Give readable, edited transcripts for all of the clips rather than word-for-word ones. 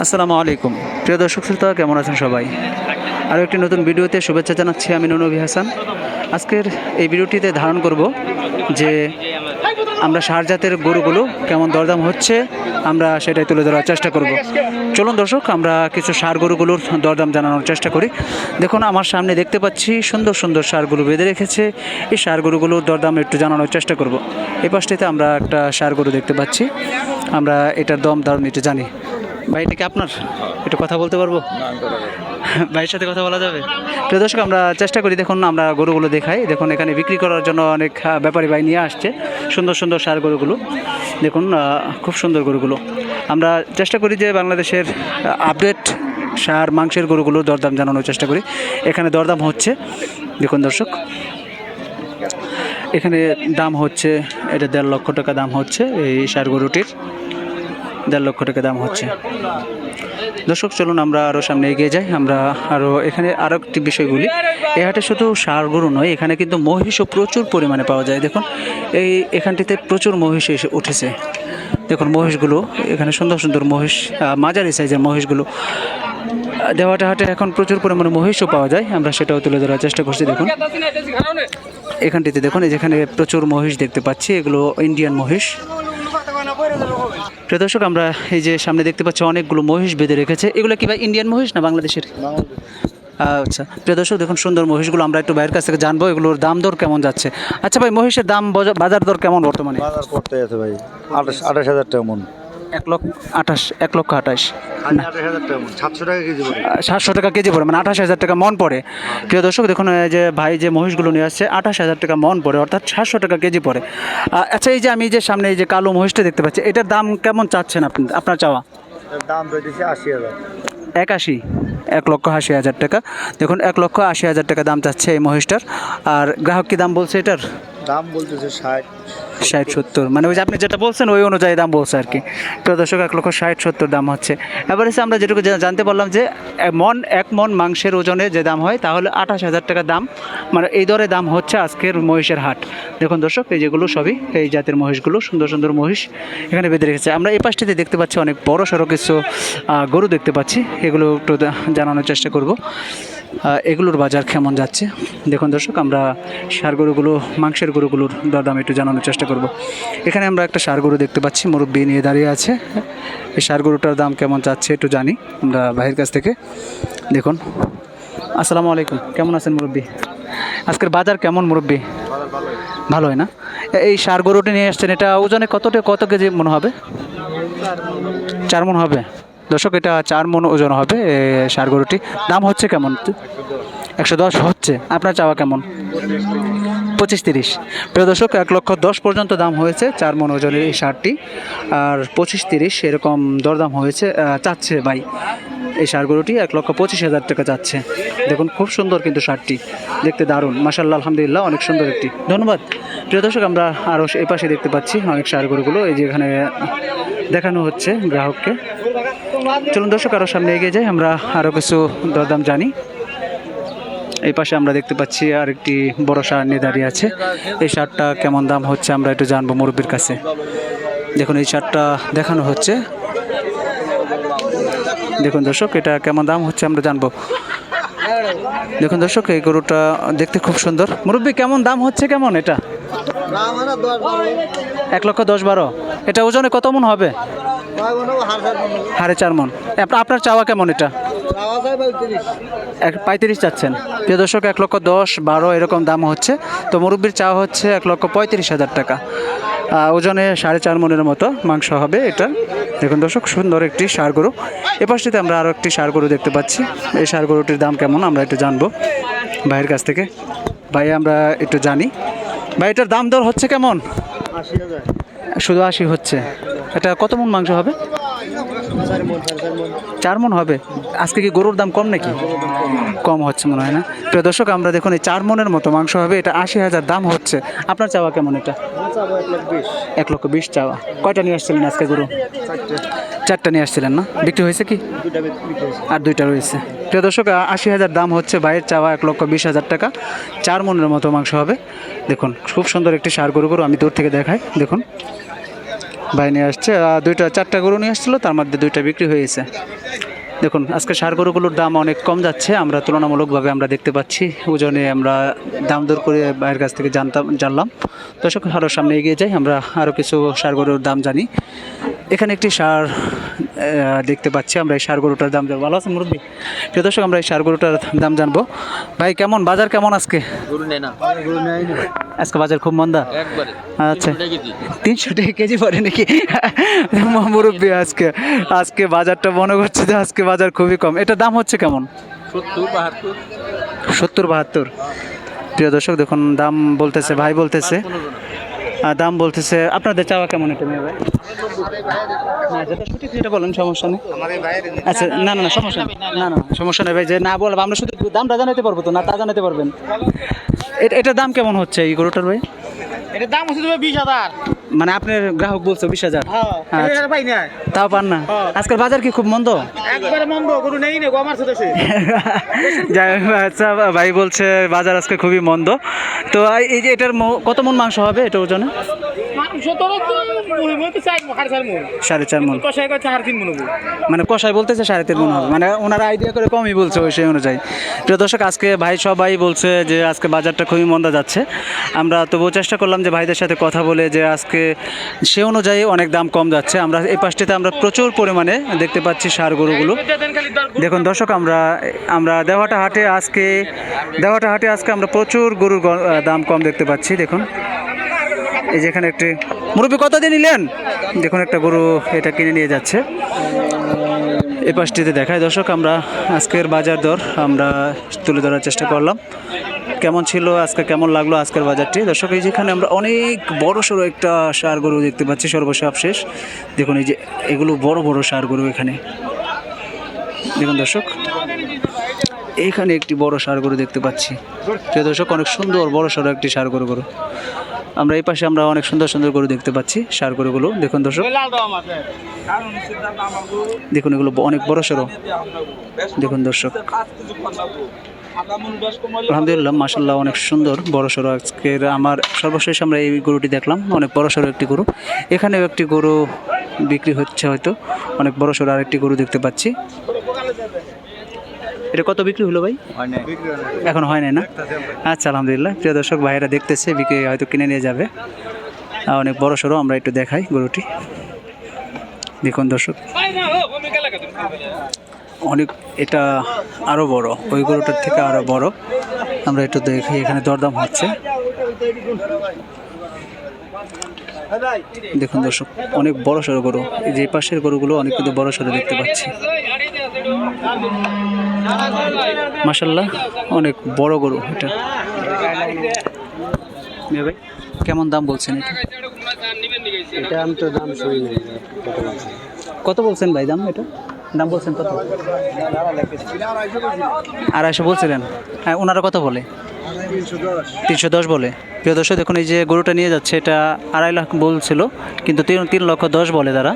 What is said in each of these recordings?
আসসালামু আলাইকুম প্রিয় দর্শক শ্রোতা, কেমন আছেন সবাই? আরও একটি নতুন ভিডিওতে শুভেচ্ছা জানাচ্ছি। আমি নবী হাসান। আজকের এই ভিডিওটিতে ধারণ করব যে আমরা ষাঁড় জাতের গরুগুলো কেমন দরদাম হচ্ছে, আমরা সেটাই তুলে ধরার চেষ্টা করব। চলুন দর্শক, আমরা কিছু ষাঁড় গরুগুলোর দরদাম জানানোর চেষ্টা করি। দেখুন, আমার সামনে দেখতে পাচ্ছি সুন্দর সুন্দর ষাঁড়গুলো বেঁধে রেখেছে। এই ষাঁড় গরুগুলোর দরদাম একটু জানানোর চেষ্টা করব। এই পাশটিতে আমরা একটা ষাঁড় গরু দেখতে পাচ্ছি, আমরা এটার দাম একটু জানি। ভাই, এটা কি আপনার? একটু কথা বলতে পারবো? ভাইয়ের সাথে কথা বলা যাবে? প্রিয় দর্শক, আমরা চেষ্টা করি, দেখুন আমরা গরুগুলো দেখাই। দেখুন, এখানে বিক্রি করার জন্য অনেক ব্যাপারী ভাই নিয়ে আসছে সুন্দর সুন্দর ষাঁড় গরুগুলো। দেখুন, খুব সুন্দর গরুগুলো। আমরা চেষ্টা করি যে বাংলাদেশের আপডেট ষাঁড় মাংসের গরুগুলোর দরদাম জানানোর চেষ্টা করি। এখানে দরদাম হচ্ছে, দেখুন দর্শক, এখানে দাম হচ্ছে, এটা 1.5 লক্ষ টাকা দাম হচ্ছে। এই ষাঁড় গরুটির 1.5 লক্ষ টাকা দাম হচ্ছে। দর্শক, চলুন আমরা আরও সামনে এগিয়ে যাই। আমরা আরও এখানে আরও একটি বিষয় বলি, এই হাটে শুধু ষাঁড় গরু নয়, এখানে কিন্তু মহিষও প্রচুর পরিমাণে পাওয়া যায়। দেখুন, এখানটিতে প্রচুর মহিষ এসে উঠেছে। দেখুন মহিষগুলো, এখানে সুন্দর সুন্দর মহিষ, মাঝারি সাইজের মহিষগুলো। দেওয়াটা হাটে এখন প্রচুর পরিমাণে মহিষও পাওয়া যায়, আমরা সেটাও তুলে ধরার চেষ্টা করছি। দেখুন এখানটিতে, দেখুন যেখানে প্রচুর মহিষ দেখতে পাচ্ছি, এগুলো ইন্ডিয়ান মহিষ। প্রিয় দর্শক, আমরা এই যে সামনে দেখতে পাচ্ছি অনেকগুলো মহিষ বেঁধে রেখেছে। এগুলো কি ভাই ইন্ডিয়ান মহিষ না বাংলাদেশের? আচ্ছা, প্রিয় দর্শক, দেখুন সুন্দর মহিষগুলো, আমরা একটু বাইরের কাছ থেকে জানবো এগুলোর দাম দর কেমন যাচ্ছে। আচ্ছা ভাই, মহিষের দাম বাজার দর কেমন বর্তমানে? বাজার করতে আছে ভাই 28,000 টাকা মন। 1,28,000 700 টাকা কেজি পড়ে। 700 টাকা কেজি পড়ে, মানে 28,000 টাকা মন পড়ে। প্রিয় দর্শক, দেখুন যে ভাই যে মহিষগুলো নিয়ে আসছে 28,000 টাকা মন পড়ে, অর্থাৎ 700 টাকা কেজি পড়ে। আচ্ছা, এই যে আমি যে সামনে এই যে কালো মহিষটা দেখতে পাচ্ছি, এটার দাম কেমন চাচ্ছেন আপনার চাওয়া? দাম দিয়েছে 80,000। 1,80,000 টাকা। দেখুন, 1,80,000 টাকা দাম চাচ্ছে এই মহিষটার। আর গ্রাহক কি দাম বলছে এটার? দাম বলতেছে 60-70, মানে ওই যে আপনি যেটা বলছেন ওই অনুযায়ী দাম বলছে আর কি। প্রিয় দর্শক, 1,60,70 দাম হচ্ছে। এবার এসে আমরা যেটুকু জানতে পারলাম যে এক মন মাংসের ওজনে যে দাম হয়, তাহলে 28,000 টাকা দাম, মানে এই দরে দাম হচ্ছে আজকের মহিষের হাট। দেখুন দর্শক, এই যেগুলো সবই এই জাতের মহিষগুলো, সুন্দর সুন্দর মহিষ এখানে বেঁধে রেখেছে। আমরা এই পাশটিতে দেখতে পাচ্ছি অনেক বড় সড়ো কিছু গরু দেখতে পাচ্ছি, এগুলো একটু জানানোর চেষ্টা করব এগুলোর বাজার কেমন যাচ্ছে। দেখুন দর্শক, আমরা ষাঁড় গরুগুলো, মাংসের গরুগুলোর দরদাম একটু জানানোর চেষ্টা করব। এখানে আমরা একটা ষাঁড় গরু দেখতে পাচ্ছি, মুরব্বি নিয়ে দাঁড়িয়ে আছে। এই ষাঁড় গরুটার দাম কেমন যাচ্ছে একটু জানি আমরা ভাইয়ের কাছ থেকে। দেখুন, আসসালামু আলাইকুম, কেমন আছেন মুরব্বি? আজকের বাজার কেমন মুরব্বি? ভালো হয় না? এই ষাঁড় গরুটি নিয়ে আসছেন, এটা ওজনে কত কেজি মনে হবে? 4 মণ হবে। দর্শক, এটা 4 মণ ওজন হবে ষাঁড় গরুটি। দাম হচ্ছে কেমন? 110 হচ্ছে। আপনার চাওয়া কেমন? 25-30। প্রিয় দর্শক, 1,10,00,000 পর্যন্ত দাম হয়েছে 4 মণ ওজনের এই ষাঁড়টি। আর 25-30 এরকম দরদাম হয়েছে, চাচ্ছে ভাই এই ষাঁড় গরুটি 1,25,000 টাকা চাচ্ছে। দেখুন, খুব সুন্দর কিন্তু ষাঁড়টি, দেখতে দারুণ, মাশাআল্লাহ, আলহামদুলিল্লাহ, অনেক সুন্দর একটি। ধন্যবাদ। প্রিয় দর্শক, আমরা আরও এই পাশে দেখতে পাচ্ছি অনেক ষাঁড় গরুগুলো, এই যে এখানে দেখানো হচ্ছে গ্রাহককে। চলুন দর্শক, আরও সামনে এগিয়ে যাই, আমরা আরও কিছু দরদাম জানি। এই পাশে আমরা দেখতে পাচ্ছি আরেকটি বড় ষাঁড় নিয়ে দাঁড়িয়ে আছে। এই ষাঁড়টা কেমন দাম হচ্ছে আমরা একটু জানবো মুরব্বির কাছে। দেখুন, এই ষাঁড়টা দেখানো হচ্ছে। দেখুন দর্শক, এটা কেমন দাম হচ্ছে আমরা জানবো। দেখুন দর্শক, এই গরুটা দেখতে খুব সুন্দর। মুরব্বি, কেমন দাম হচ্ছে, কেমন এটা? 1,10,00,000। এটা ওজনে কত মণ হবে? 4.5 মণ। আপনার চাওয়া কেমন এটা? 35 চাচ্ছেন। প্রিয় দর্শক, 1,10,00,000-12 এরকম দাম হচ্ছে। তো মুরব্বির চাওয়া হচ্ছে 1,35,000 টাকা। ওজনে 4.5 মণের মতো মাংস হবে এটা। দেখুন দর্শক, সুন্দর একটি ষাঁড় গরু। এ পাশটিতে আমরা আরও একটি ষাঁড় গরু দেখতে পাচ্ছি। এই ষাঁড় গরুটির দাম কেমন আমরা একটু জানবো ভাইয়ের কাছ থেকে। ভাই, আমরা একটু জানি ভাই, এটার দাম দর হচ্ছে কেমন? 80,000। শুধু 80 হচ্ছে। এটা কত মণ মাংস হবে? 4 মণ হবে। আজকে কি গরুর দাম কম নাকি? কম হচ্ছে মনে হয় না। প্রিয় দর্শক, আমরা দেখুন এই 4 মণের মতো মাংস হবে, এটা 80,000 দাম হচ্ছে। আপনার চাওয়া কেমন এটা? 1,20,000 চাওয়া। কয়টা নিয়ে আসছিলেন আজকে গরু? 4টা নিয়ে আসছিলেন না? বিক্রি হয়েছে কি? আর 2টা রয়েছে। প্রিয় দর্শক, 80,000 দাম হচ্ছে, ভাইয়ের চাওয়া 1,20,000 টাকা। 4 মণের মতো মাংস হবে। দেখুন, খুব সুন্দর একটি ষাঁড় গরু, আমি দূর থেকে দেখাই। দেখুন ভাই নিয়ে আসছে দুইটা চারটা গরু নিয়ে আসছিল, তার মধ্যে দুইটা বিক্রি হয়েছে। দেখুন আজকে ষাঁড় গরুগুলোর দাম অনেক কম যাচ্ছে, আমরা তুলনামূলকভাবে আমরা দেখতে পাচ্ছি। ওজনে আমরা দাম দর করে ভাইয়ের কাছ থেকে জানলাম। দর্শক আরও সামনে এগিয়ে যাই, আমরা আরও কিছু ষাঁড় গরুর দাম জানি। এখানে একটি ষাঁড় দেখতে পাচ্ছি, আমরা এই ষাঁড় গরুটার দাম জানবো। ভালো আছেন মুরব্বী? প্রিয় দর্শক, আমরা এই ষাঁড় গরুটার দাম জানবো। ভাই কেমন বাজার, কেমন আজকে? আজকে বাজার খুব মন্দা আচ্ছা, 300 টাকা কেজি পড়ে নাকি মুরব্বী? আজকে বাজারটা মনে করছে যে আজকে বাজার খুবই কম। এটা দাম হচ্ছে কেমন? 70-72। প্রিয় দর্শক দেখুন দাম বলতেছে, ভাই বলতেছে দাম বলতেছে। আপনাদের চাওয়া কেমন এটা মেয়ে ভাই? না যেটা সঠিক যেটা বলেন, সমস্যা নেই। আচ্ছা না না না সমস্যা নেই, না সমস্যা নেই ভাই, যে না বলবো আমরা শুধু দামটা জানাতে পারবো তো, না তা জানাতে পারবেন। এটার দাম কেমন হচ্ছে এই গরুটার ভাই? এটার দাম হচ্ছে 20,000। মানে আপনার গ্রাহক বলছে 20,000? হ্যাঁ পাই না, তাও পান না? আজকের বাজার কি খুব মন্দ? একবারে মন্দ, গরু নেই না গো আমার সাথে। যাই হোক, আচ্ছা ভাই বলছে বাজার আজকে খুবই মন্দ। তো এই যে এটার কত মন মাংস হবে এটা ওজনে? মাংস তো 4.5 মন। কষাই কয় 4.5 মন। মানে কষাই বলতেছে 3.5 মন হবে, মানে ওনারা আইডিয়া করে কমই বলছে ওই সেই অনুযায়ী। প্রিয় দর্শক আজকে ভাই সবাই বলছে যে আজকে বাজারটা খুবই মন্দা যাচ্ছে। আমরা তবুও চেষ্টা করলাম যে ভাইদের সাথে কথা বলে যে আজকে সে অনুযায়ী অনেক দাম কম যাচ্ছে। আমরা এই পাশটিতে আমরা প্রচুর পরিমাণে দেখতে পাচ্ছি ষাঁড় গরুগুলো। দেখুন দর্শক, আমরা দেওয়াটা হাটে আজকে আমরা প্রচুর গরুর দাম কম দেখতে পাচ্ছি। দেখুন এই যে এখানে একটি মুরব্বী কত দিয়ে নিলেন? দেখুন একটা গরু এটা কিনে নিয়ে যাচ্ছে। এই পাশটিতে দেখায় দর্শক, আমরা আজকের বাজার দর আমরা তুলে ধরার চেষ্টা করলাম। কেমন ছিল আজকে, কেমন লাগলো আজকের বাজারটি দর্শক? এই যেখানে আমরা অনেক বড় সড়ো একটা ষাঁড় গরু দেখতে পাচ্ছি সর্বশেষ। দেখুন এই যে এগুলো বড় বড় ষাঁড় গরু এখানে। দেখুন দর্শক, এইখানে একটি বড় ষাঁড় গরু দেখতে পাচ্ছি। প্রিয় দর্শক, অনেক সুন্দর বড় সড়ো একটি ষাঁড় গরু। আমরা এই পাশে আমরা অনেক সুন্দর সুন্দর গরু দেখতে পাচ্ছি, ষাঁড় গরুগুলো। দেখুন দর্শক, দেখুন এগুলো অনেক বড় সড়ো। দেখুন দর্শক, আলহামদুলিল্লাহ মাশাআল্লাহ অনেক সুন্দর বড় সড়ো। আজকের আমার সর্বশেষ আমরা এই গরুটি দেখলাম, অনেক বড় সড়ো একটি গরু। এখানেও একটি গরু বিক্রি হচ্ছে, হয়তো অনেক বড় সড়ো আরেকটি গরু দেখতে পাচ্ছি। এটা কত বিক্রি হলো ভাই? এখন হয় নাই না? আচ্ছা আলহামদুলিল্লাহ। প্রিয় দর্শক, ভাইয়েরা দেখতেছে, বিক্রি হয়তো কিনে নিয়ে যাবে। অনেক বড় সড়ো, আমরা একটু দেখাই গরুটি। দেখুন দর্শক, অনেক এটা আরও বড়, ওই গরুটার থেকে আরও বড়। আমরা একটু দেখি, এখানে দরদাম হচ্ছে। দেখুন দর্শক, অনেক বড় সড়ো গরু। এই যে পাশের গরুগুলো অনেক কিন্তু বড় সড়ো দেখতে পাচ্ছি। মাশাআল্লাহ অনেক বড় গরু এটা। ভাই কেমন দাম বলছেন এটা? এটা আমি তো দাম শুনি নাই। কত বলছেন ভাই দাম? এটা দাম বলছেন কত? 250 বলছিলেন? হ্যাঁ, ওনারা কত বলে? 310 বলে। প্রিয় দর্শক দেখুন, এই যে গরুটা নিয়ে যাচ্ছে এটা 2.5 লাখ বলছিল, কিন্তু 3,10,000 বলে তারা।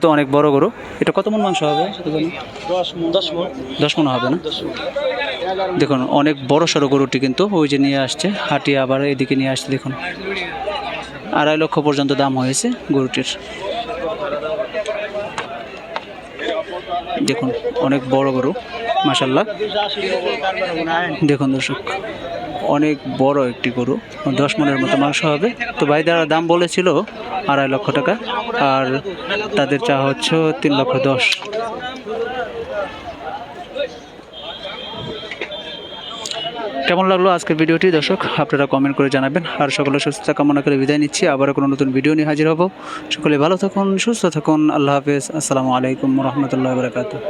তো অনেক বড় গরু। এটা কত মন মাংস হবে? 10 মন হবে না? দেখুন অনেক বড় সড়ো গরুটি, কিন্তু ওই যে নিয়ে আসছে হাটিয়ে, আবার এদিকে নিয়ে আসছে। দেখুন 2.5 লক্ষ পর্যন্ত দাম হয়েছে গরুটির। দেখুন অনেক বড় গরু মাশাআল্লাহ। দেখুন দর্শক, অনেক বড় একটি গরু, 10 মনের মতো মাংস হবে। তো ভাই দ্বারা দাম বলেছিল 2.5 লক্ষ টাকা, আর তাদের চা হচ্ছে 3,10,000। কেমন লাগলো আজকের ভিডিওটি দর্শক? আপনারা কমেন্ট করে জানাবেন। আর সকলের সুস্থতা কামনা করে বিদায় নিচ্ছি। আবার কোনো নতুন ভিডিও নিয়ে হাজির হব। সকলে ভালো থাকুন, সুস্থ থাকুন। আল্লাহ হাফেজ। আসসালামু আলাইকুম ওয়া রাহমাতুল্লাহি ওয়া বারাকাতুহু।